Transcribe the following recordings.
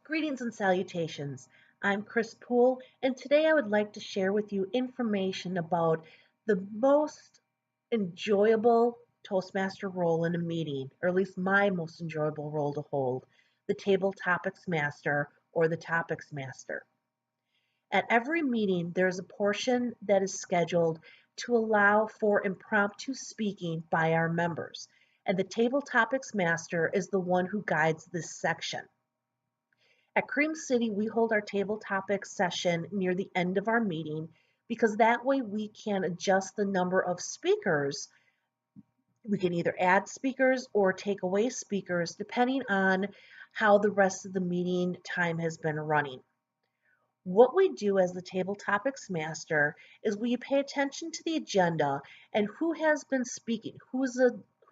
Greetings and salutations. I'm Chris Poole, and today I would like to share with you information about the most enjoyable Toastmaster role in a meeting, or at least my most enjoyable role to hold, the Table Topics Master or the Topics Master. At every meeting, there's a portion that is scheduled to allow for impromptu speaking by our members, and the Table Topics Master is the one who guides this section. At Cream City, we hold our table topics session near the end of our meeting because that way we can adjust the number of speakers. We can either add speakers or take away speakers depending on how the rest of the meeting time has been running. What we do as the Table Topics Master is we pay attention to the agenda and who has been speaking, who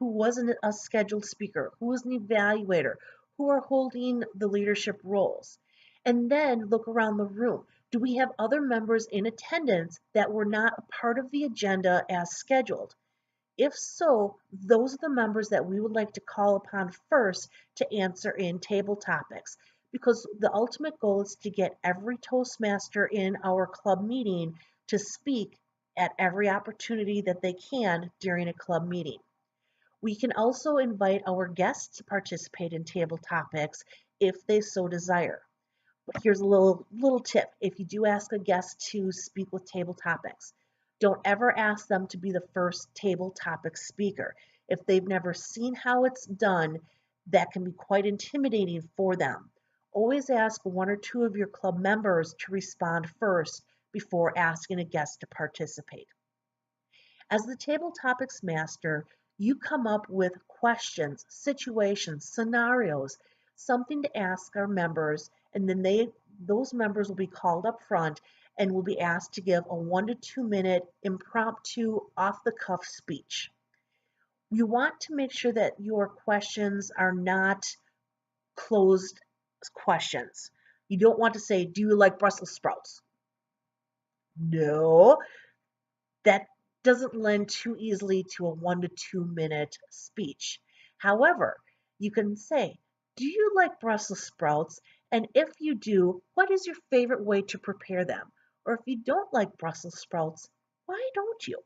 wasn't a scheduled speaker, who is an evaluator, who are holding the leadership roles. And then look around the room. Do we have other members in attendance that were not a part of the agenda as scheduled? If so, those are the members that we would like to call upon first to answer in table topics, because the ultimate goal is to get every Toastmaster in our club meeting to speak at every opportunity that they can during a club meeting. We can also invite our guests to participate in table topics if they so desire. But here's a little tip. If you do ask a guest to speak with table topics, don't ever ask them to be the first table topic speaker. If they've never seen how it's done, that can be quite intimidating for them. Always ask one or two of your club members to respond first before asking a guest to participate. As the table topics master, you come up with questions, situations, scenarios, something to ask our members, and then those members will be called up front and will be asked to give a 1 to 2 minute impromptu off the cuff speech. You want to make sure that your questions are not closed questions. You don't want to say, "Do you like Brussels sprouts?" No, that doesn't lend too easily to a 1 to 2 minute speech. However, you can say, "Do you like Brussels sprouts? And if you do, what is your favorite way to prepare them? Or if you don't like Brussels sprouts, why don't you?"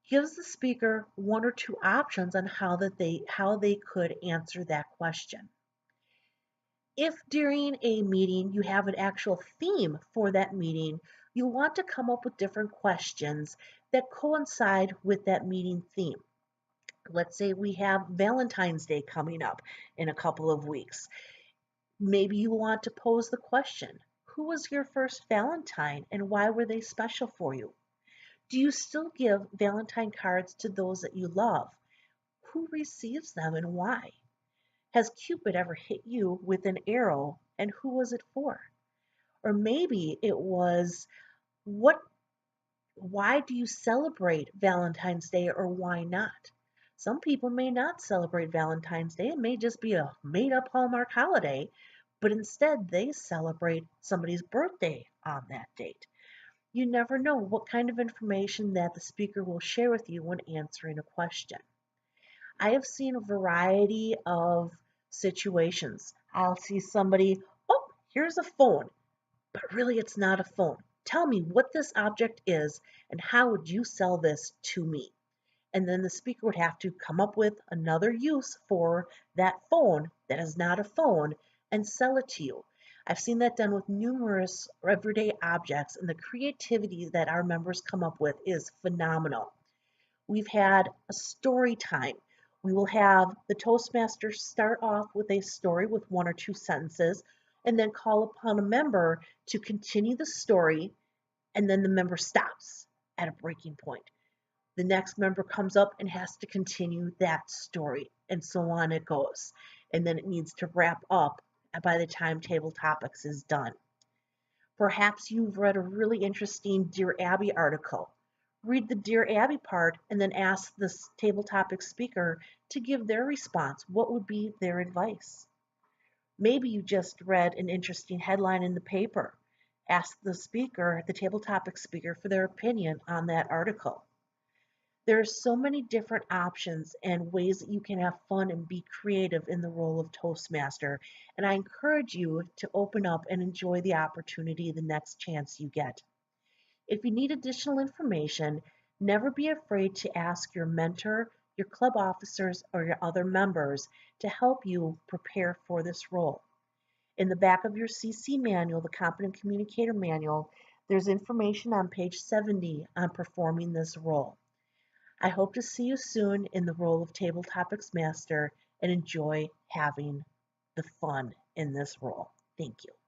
Gives the speaker one or two options on how they could answer that question. If during a meeting you have an actual theme for that meeting, you'll want to come up with different questions that coincide with that meeting theme. Let's say we have Valentine's Day coming up in a couple of weeks. Maybe you want to pose the question, who was your first Valentine and why were they special for you? Do you still give Valentine cards to those that you love? Who receives them and why? Has Cupid ever hit you with an arrow, and who was it for? Or maybe it was, what why do you celebrate Valentine's Day or why not? Some people may not celebrate Valentine's Day. It may just be a made up Hallmark holiday, but instead they celebrate somebody's birthday on that date. You never know what kind of information that the speaker will share with you when answering a question. I have seen a variety of situations. I'll see somebody, "Oh, here's a phone," but really it's not a phone. "Tell me what this object is and how would you sell this to me?" And then the speaker would have to come up with another use for that phone that is not a phone and sell it to you. I've seen that done with numerous everyday objects, and the creativity that our members come up with is phenomenal. We've had a story time. We will have the Toastmasters start off with a story with one or two sentences and then call upon a member to continue the story, and then the member stops at a breaking point. The next member comes up and has to continue that story, and so on it goes. And then it needs to wrap up by the time Table Topics is done. Perhaps you've read a really interesting Dear Abby article. Read the Dear Abby part and then ask the table topic speaker to give their response. What would be their advice? Maybe you just read an interesting headline in the paper. Ask the speaker, the table topic speaker, for their opinion on that article. There are so many different options and ways that you can have fun and be creative in the role of Toastmaster, and I encourage you to open up and enjoy the opportunity the next chance you get. If you need additional information, never be afraid to ask your mentor, your club officers, or your other members to help you prepare for this role. In the back of your CC manual, the Competent Communicator Manual, there's information on page 70 on performing this role. I hope to see you soon in the role of Table Topics Master and enjoy having the fun in this role. Thank you.